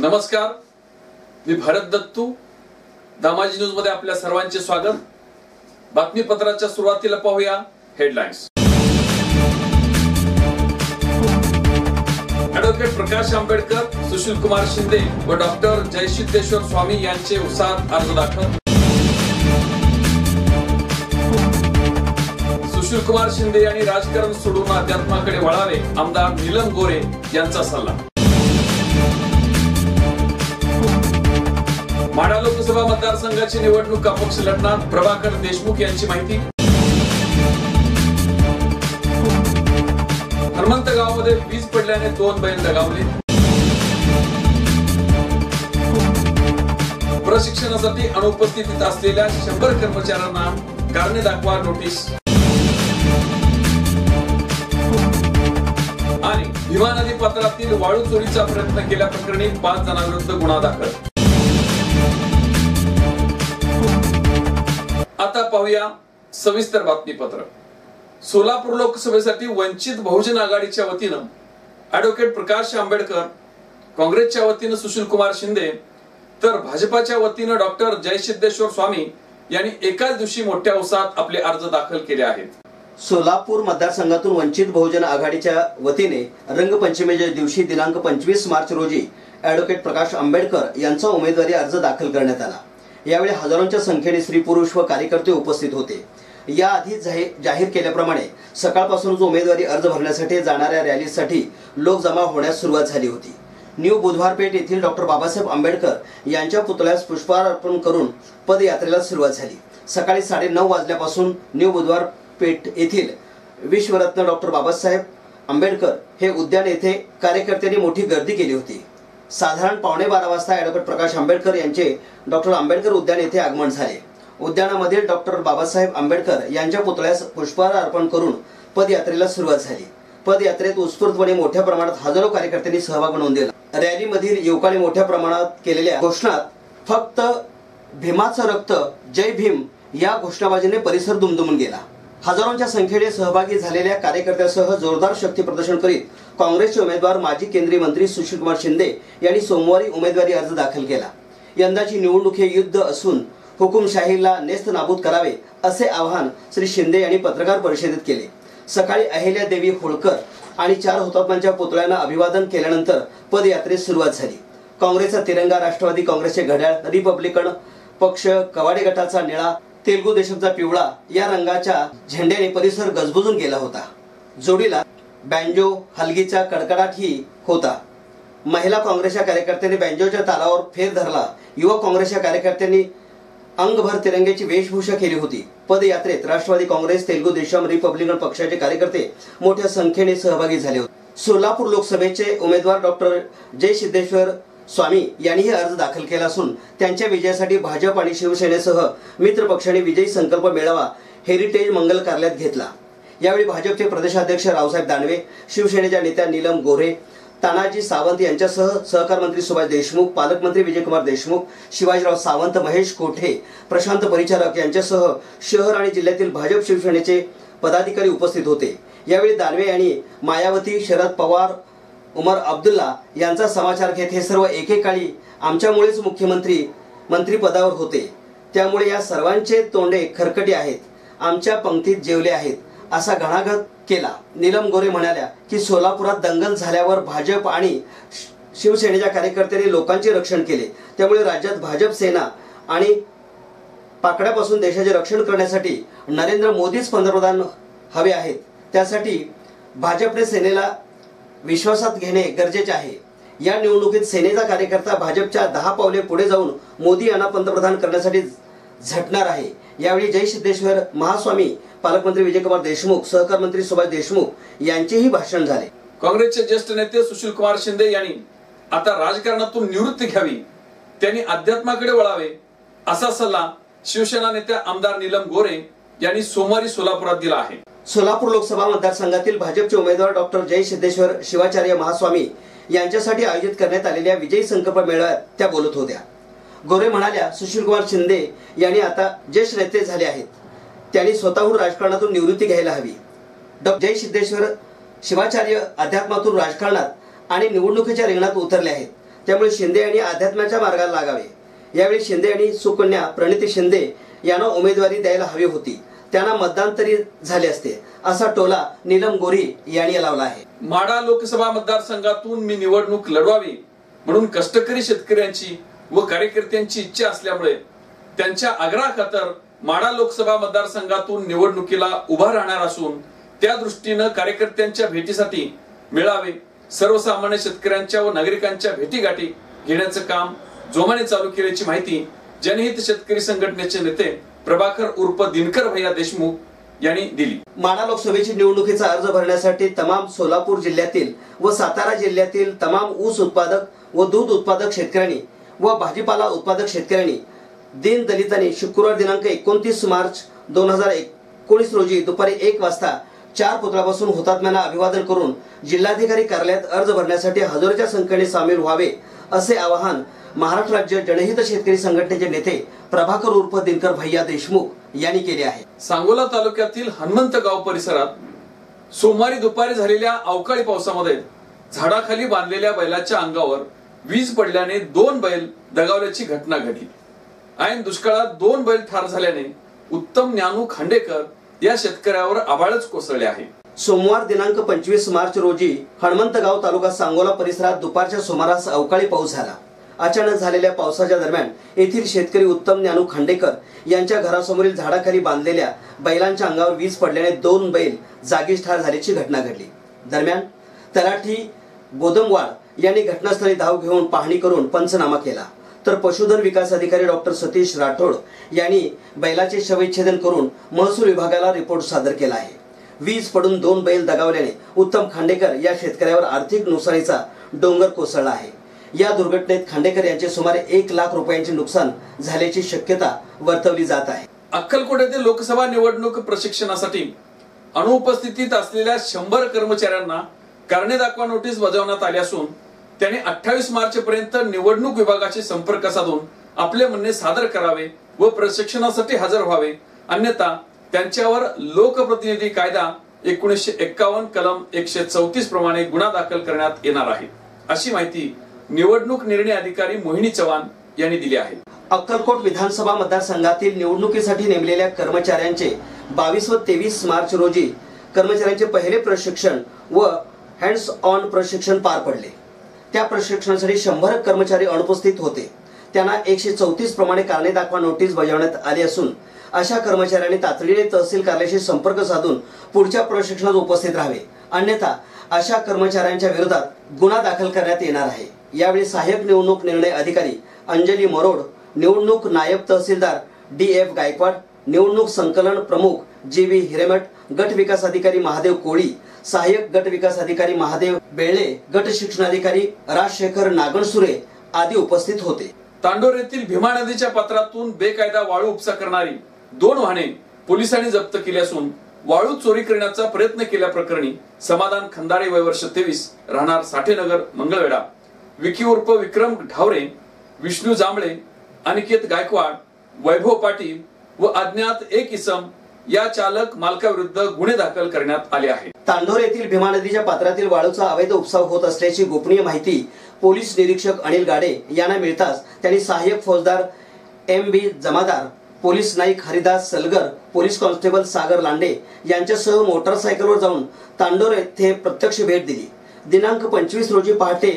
नमस्कार, मी भरत दत्तू. दामाजी न्यूज मध्ये आपल्या सर्वांचे स्वागत. बातमीपत्राच्या सुरुवातीला पाहूया हेडलाईन्स. ॲडव्होकेट प्रकाश आंबेडकर, सुशील कुमार शिंदे व डॉक्टर जयसिद्धेश्वर स्वामी यांचे उसात अर्ज दाखल. सुशील कुमार शिंदे यांनी राजकारण सोडून अध्यात्माकडे वळावे, आमदार नीलम गोरे यांचा सल्ला. माढा लोकसभा मतदारसंघाची निवडणूक अपक्ष लढणार, प्रभाकर देशमुख यांची माहिती. हनुमंत गावामध्ये वीज पडल्याने 2 बैल दगावले. प्रशिक्षणासाठी अनुपस्थितीत असलेल्या 100 कर्मचाऱ्यांना कारणे दाखवा नोटीस. आणि भीमा नदी पात्रातील वाळू चोरीचा प्रयत्न केल्याप्रकरणी 5 जणांविरुद्ध गुन्हा दाखल. आता पाहूया सविस्तर बातमीपत्र. सोलापूर लोकसभेसाठी वंचित बहुजन आघाडीच्या वतीनं ॲडव्होकेट प्रकाश आंबेडकर, काँग्रेसच्या वतीनं सुशील कुमार शिंदे तर भाजपाच्या वतीनं डॉक्टर जयसिद्धेश्वर स्वामी यांनी एकाच दिवशी मोठ्या उत्साहात आपले अर्ज दाखल केले आहेत. सोलापूर मतदारसंघातून वंचित बहुजन आघाडीच्या वतीने रंगपंचमीच्या दिवशी दिनांक 25 मार्च रोजी ॲडव्होकेट प्रकाश आंबेडकर यांचा उमेदवारी अर्ज दाखल करण्यात आला. यावेळी हजारोंच्या संख्येने स्त्री पुरुष व कार्यकर्ते उपस्थित होते. याआधी जाहीर केल्याप्रमाणे सकाळपासूनच उमेदवारी अर्ज भरण्यासाठी जाणाऱ्या रॅलीसाठी लोक जमा होण्यास सुरुवात झाली होती. न्यू बुधवारपेठ येथील डॉक्टर बाबासाहेब आंबेडकर यांच्या पुतळ्यास पुष्पहार अर्पण करून पदयात्रेला सुरुवात झाली. सकाळी 9:30 वाजल्यापासून न्यू बुधवारपेठ येथील विश्वरत्न डॉक्टर बाबासाहेब आंबेडकर हे उद्यान येथे कार्यकर्त्यांनी मोठी गर्दी केली होती. साधारण 11:15 वाजता ॲडव्होकेट प्रकाश आंबेडकर यांचे डॉक्टर आंबेडकर उद्यान येथे आगमन झाले. उद्यानामधील डॉक्टर बाबासाहेब आंबेडकर यांच्या पुतळ्यास पुष्पहार अर्पण करून पदयात्रेला सुरुवात झाली. पदयात्रेत उत्स्फूर्तपणे मोठ्या प्रमाणात हजारो कार्यकर्त्यांनी सहभाग नोंदवला. रॅलीमधील युवकांनी मोठ्या प्रमाणात केलेल्या घोषणात फक्त भीमाचं रक्त, जय भीम या घोषणाबाजीने परिसर दुमदुमून गेला. हजारोंच्या संख्येने सहभागी झालेल्या कार्यकर्त्यांसह जोरदार शक्ती प्रदर्शन करीत काँग्रेसचे उमेदवार माजी केंद्रीय मंत्री सुशील कुमार शिंदे यांनी सोमवारी उमेदवारी अर्ज दाखल केला. यंदाची निवडणूक हे युद्ध असून हुकुमशाहीला नेस्तनाबूत करावे असे आवाहन श्री शिंदे यांनी पत्रकार परिषदेत केले. सकाळी अहिल्यादेवी होळकर आणि 4 हुतात्म्यांच्या पुतळ्यांना अभिवादन केल्यानंतर पदयात्रेस सुरुवात झाली. काँग्रेसचा तिरंगा, राष्ट्रवादी काँग्रेसचे घड्याळ, रिपब्लिकन पक्ष, कवाडे गटाचा निळा, तेलुगू देशमचा पिवळा या रंगाच्या झेंड्याने परिसर गजबजून गेला होता. जोडीला बँजो, हलगीचा कडकडाटही होता. महिला काँग्रेसच्या कार्यकर्त्यांनी बँजोच्या तालावर फेर धरला. युवक काँग्रेसच्या कार्यकर्त्यांनी अंगभर तिरंग्याची वेशभूषा केली होती. पदयात्रेत राष्ट्रवादी काँग्रेस, तेलुगू देशम, रिपब्लिकन पक्षाचे कार्यकर्ते मोठ्या संख्येने सहभागी झाले होते. सोलापूर लोकसभेचे उमेदवार डॉक्टर जयसिद्धेश्वर स्वामी यांनीही अर्ज दाखल केला असून त्यांच्या विजयासाठी भाजप आणि शिवसेनेसह मित्र पक्षांनी विजयी संकल्प मेळावा हेरिटेज मंगल कार्यालयात घेतला. यावेळी भाजपचे प्रदेशाध्यक्ष रावसाहेब दानवे, शिवसेनेच्या नेत्या नीलम गोरे, तानाजी सावंत यांच्यासह सहकार मंत्री सुभाष देशमुख, पालकमंत्री विजयकुमार देशमुख, शिवाजीराव सावंत, महेश कोठे, प्रशांत परिचारक यांच्यासह शहर आणि जिल्ह्यातील भाजप शिवसेनेचे पदाधिकारी उपस्थित होते. यावेळी दानवे यांनी मायावती, शरद पवार, उमर अब्दुल्ला यांचा समाचार घेत हे सर्व एकेकाळी आमच्यामुळेच मंत्री पदावर होते, त्यामुळे या सर्वांचे तोंडे खरकटी आहेत, आमच्या पंक्तीत जेवले आहेत असा घणाघात केला. नीलम गोरे म्हणाल्या की सोलापुरात दंगल झाल्यावर भाजप आणि शिवसेनेच्या कार्यकर्त्यांनी लोकांचे रक्षण केले, त्यामुळे राज्यात भाजप सेना आणि पाकड्यापासून देशाचे रक्षण करण्यासाठी नरेंद्र मोदीच पंतप्रधान हवे आहेत. त्यासाठी भाजपने सेनेला विश्वासात घेणे गरजेचे आहे. या निवडणुकीत सेनेचा कार्यकर्ता भाजपच्या 10 पावले पुढे जाऊन मोदी यांना पंतप्रधान करण्यासाठी झटणार आहे. यावेळी जयसिद्धेश्वर महास्वामी, पालकमंत्री विजयकुमार देशमुख, सहकार मंत्री सुभाष देशमुख यांचेही भाषण झाले. काँग्रेसचे ज्येष्ठ नेते सुशील कुमार शिंदे यांनी आता राजकारणातून निवृत्ती घ्यावी, त्यांनी अध्यात्माकडे वळावे असा सल्ला शिवसेना नेत्या आमदार नीलम गोरे यांनी सोमवारी सोलापुरात दिला आहे. सोलापूर लोकसभा मतदारसंघातील भाजपचे उमेदवार डॉक्टर जयसिद्धेश्वर शिवाचार्य महास्वामी यांच्यासाठी आयोजित करण्यात आलेल्या विजयी संकल्प मेळाव्यात त्या बोलत होत्या. गोरे म्हणाल्या, सुशील कुमार शिंदे यांनी आता ज्येष्ठ नेते झाले आहेत, त्यांनी स्वतःहून राजकारणातून निवृत्ती घ्यायला हवी. डॉक्टर जयसिद्धेश्वर शिवाचार्य अध्यात्मातून राजकारणात आणि निवडणुकीच्या रिंगणात उतरले आहेत. त्यामुळे शिंदे यांनी अध्यात्माच्या मार्गाला लागावे। यावेळी शिंदे यांनी सुकन्या प्रणिती शिंदे यांना उमेदवारी द्यायला हवी होती, त्यांना मतदान तरी झाले असते, असा टोला नीलम गोरी यांनी लावला आहे। माढा लोकसभा मतदारसंघातून मी निवडणूक लढवावी म्हणून कष्टकरी शेतकऱ्यांची व कार्यकर्त्यांची इच्छा असल्यामुळे त्यांच्या आग्रहाखातर माढा लोकसभा मतदारसंघातून निवडणुकीला उभा राहणार असून त्या दृष्टीने कार्यकर्त्यांच्या भेटीसाठी मेळावे, सर्वसामान्य शेतकऱ्यांच्या व नागरिकांच्या भेटीगाठी घेण्याचं काम जोमाने चालू केल्याची माहिती जनहित शेतकरी संघटनेचे नेते प्रभाकर उर्फ दिनकर भैया देशमुख यांनी दिली। माढा लोकसभेची निवडणुकीचा अर्ज भरण्यासाठी तमाम सोलापूर जिल्ह्यातील व सातारा जिल्ह्यातील तमाम ऊस उत्पादक व दूध उत्पादक शेतकऱ्यांनी व भाजीपाला उत्पादक शेतकऱ्यांनी दीन दलितांनी शुक्रवार दिनांक 29 मार्च 2019 रोजी दुपारी 1 वाजता 4 पुतळ्यापासून हुतात्म्यांना अभिवादन करून जिल्हाधिकारी कार्यालयात अर्ज भरण्यासाठी हजारोच्या संख्येने सामील व्हावे असे आवाहन महाराष्ट्र राज्य जनहित शेतकरी संघटनेचे नेते प्रभाकर उर्फ दिनकर भैया देशमुख यांनी केले आहे। सांगोला तालुक्यातील हनुमंतगाव परिसरात सोमवारी दुपारी झालेल्या अवकाळी पावसामध्ये झाडाखाली बांधलेल्या बैलाच्या अंगावर वीज पडल्याने 2 बैल दगावल्याची घटना घडली। ऐन दुष्काळात 2 बैल ठार झाल्याने उत्तम ज्ञानू खांडेकर या शेतकऱ्यावर आभाळच कोसळले आहे। सोमवार दिनांक 25 मार्च रोजी हनुमंतगाव तालुका सांगोला परिसरात दुपारच्या सुमारास अवकाळी पाऊस झाला। अचानक झालेल्या पावसाच्या दरम्यान येथील शेतकरी उत्तम ज्ञानू खांडेकर यांच्या घरासमोरील झाडाखाली बांधलेल्या बैलांच्या अंगावर वीज पडल्याने 2 बैल जागीच ठार झाल्याची घटना घडली। दरम्यान तलाठी गोदमवाड यांनी घटनास्थळी धाव घेऊन पाहणी करून पंचनामा केला, तर पशुधन विकास अधिकारी डॉक्टर सतीश राठोड यांनी बैलाचे शवविच्छेदन करून महसूल विभागाला रिपोर्ट सादर केला आहे। वीज पडून 2 बैल दगावल्याने उत्तम खांडेकर या शेतकऱ्यावर आर्थिक नुकसानीचा डोंगर कोसळला आहे। या दुर्घटनेत खांडेकर यांचे सुमारे 1 लाख रुपयांचे नुकसान झाल्याची शक्यता वर्तवली जात आहे। अक्कलकोट येथे लोकसभा निवडणूक प्रशिक्षणासाठी अनुपस्थितीत असलेल्या 100 कर्मचाऱ्यांना कारणे दाखवा नोटीस बजावण्यात आली असून त्यांनी 28 मार्च पर्यंत निवडणूक विभागाशी संपर्क साधून आपले म्हणणे सादर करावे व प्रशिक्षणासाठी हजर व्हावे, अन्यथा त्यांच्यावर लोकप्रतिनिधी कायदा 1951 कलम 134 प्रमाणे गुन्हा दाखल करण्यात येणार आहे, अशी माहिती निवडणूक निर्णय अधिकारी मोहिनी चव्हाण यांनी दिली आहे। अक्कलकोट विधानसभा मतदारसंघातील निवडणुकीसाठी नेमलेल्या कर्मचाऱ्यांचे 22 व 23 मार्च रोजी कर्मचाऱ्यांचे पहिले प्रशिक्षण व हँड्स ऑन प्रशिक्षण पार पडले। त्या प्रशिक्षणासाठी 100 कर्मचारी अनुपस्थित होते। त्यांना 134 प्रमाणे कारणे दाखवा नोटीस बजावण्यात आली असून अशा कर्मचाऱ्यांनी तातडीने तहसील कार्यालयाशी संपर्क साधून पुढच्या प्रशिक्षणात उपस्थित राहावे, अन्यथा अशा कर्मचाऱ्यांच्या विरोधात गुन्हा दाखल करण्यात येणार आहे। यावेळी सहाय्यक निवडणूक निर्णय अधिकारी अंजली मरोड, निवडणूक नायब तहसीलदार DF गायकवाड, निवडणूक संकलन प्रमुख JV हिरेमठ, गट विकास अधिकारी महादेव कोळी, सहाय्यक गट विकास अधिकारी महादेव बेळे, गट शिक्षणाधिकारी राजशेखर नागणसुरे आदी उपस्थित होते। तांडोर येथील भीमा नदीच्या पात्रातून बेकायदा वाळू उपसा करणारी 2 वाहने पोलिसांनी जप्त केली असून वाळू चोरी करण्याचा प्रयत्न केल्याप्रकरणी समाधान खंदारे वय वर्ष 23 राहणार साठेनगर मंगळवेढा, विकी उर्फ विक्रम ढावरे, विष्णू जांभळे, अनिकेत गायकवाड, वैभव पाटील व अज्ञात 1 इसम या चालक मालकाविरुद्ध गुन्हे दाखल करण्यात आले आहेत। तांडोर येथील भीमा नदीच्या पात्रातील वाळूचा अवैध उपसा होत असल्याची गोपनीय माहिती पोलीस निरीक्षक अनिल गाडे यांना मिळताच त्यांनी सहाय्यक फौजदार MB जमादार, पोलीस नाईक हरिदास सलगर, पोलीस कॉन्स्टेबल सागर लांडे यांच्यासह मोटरसायकलवर जाऊन तांडोर येथे प्रत्यक्ष भेट दिली। दिनांक 25 रोजी पहाटे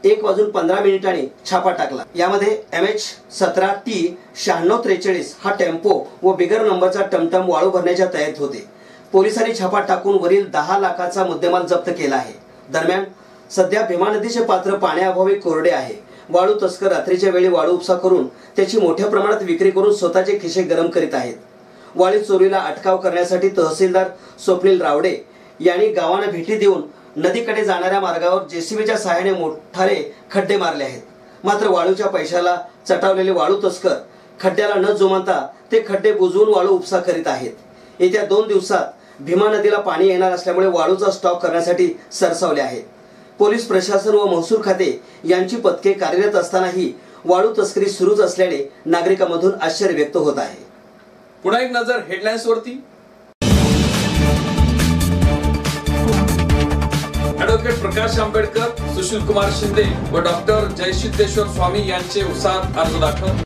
1:15 छापा टाकला। यामध्ये MH 17T 9643 हा टेम्पो व बिगर नंबरचा टमटम वाळू भरण्याच्या तयारीत होते। पोलिसांनी छापा टाकून वरील 10 लाखाचा मुद्देमाल जप्त केला आहे। दरम्यान सध्या भीमा नदीचे पात्र पाण्याअभावी कोरडे आहे। वाळू तस्कर रात्रीच्या वेळी वाळू उपसा करून त्याची मोठ्या प्रमाणात विक्री करून स्वतःचे खिसे गरम करीत आहेत। वाळू चोरीला अटकाव करण्यासाठी तहसीलदार स्वप्नील रावडे यांनी गावांना भेटी देऊन नदीकडे जाणाऱ्या मार्गावर JCBच्या सहाय्याने मोठाले खड्डे मारले आहेत। मात्र वाळूच्या पैशाला चटावलेले वाळू तस्कर खड्ड्याला न जुमानता ते खड्डे बुजवून वाळू उपसा करीत आहेत। येत्या 2 दिवसात भीमा नदीला पाणी येणार असल्यामुळे वाळूचा स्टॉक करण्यासाठी सरसावले आहेत। पोलीस प्रशासन व महसूल खाते यांची पथके कार्यरत असतानाही वाळू तस्करी सुरूच असल्याने नागरिकांमधून आश्चर्य व्यक्त होत आहे। पुन्हा एक नजर हेडलाईन्स वरती। ॲडव्होकेट प्रकाश आंबेडकर, सुशील कुमार शिंदे व डॉक्टर जयसिद्धेश्वर स्वामी यांचे उत्साहात अर्ज दाखल.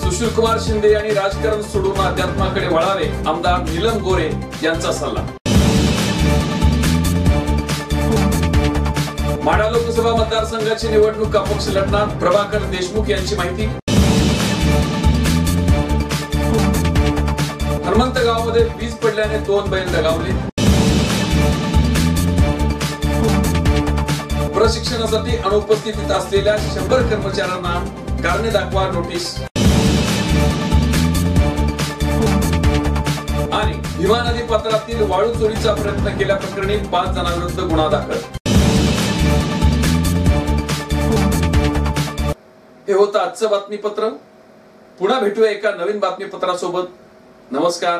सुशील कुमार शिंदे यांनी राजकारण सोडून अध्यात्माकडे वळावे, आमदार नीलम गोरे यांचा सल्ला. माढा लोकसभा मतदारसंघाची निवडणूक अपक्ष लढणार, प्रभाकर देशमुख यांची माहिती. हनुमंत गावामध्ये वीज पडल्याने 2 बैल दगावले. प्रशिक्षणासाठी अनुपस्थितीत असलेल्या 100 कर्मचाऱ्यांना कारणे दाखवा नोटीस. आणि भीमा नदी पात्रातील वाळू चोरीचा प्रयत्न केल्याप्रकरणी 5 जणांविरुद्ध गुन्हा दाखल. हे होतं आजचं बातमीपत्र. पुन्हा भेटूया एका नवीन बातमीपत्रासोबत. नमस्कार.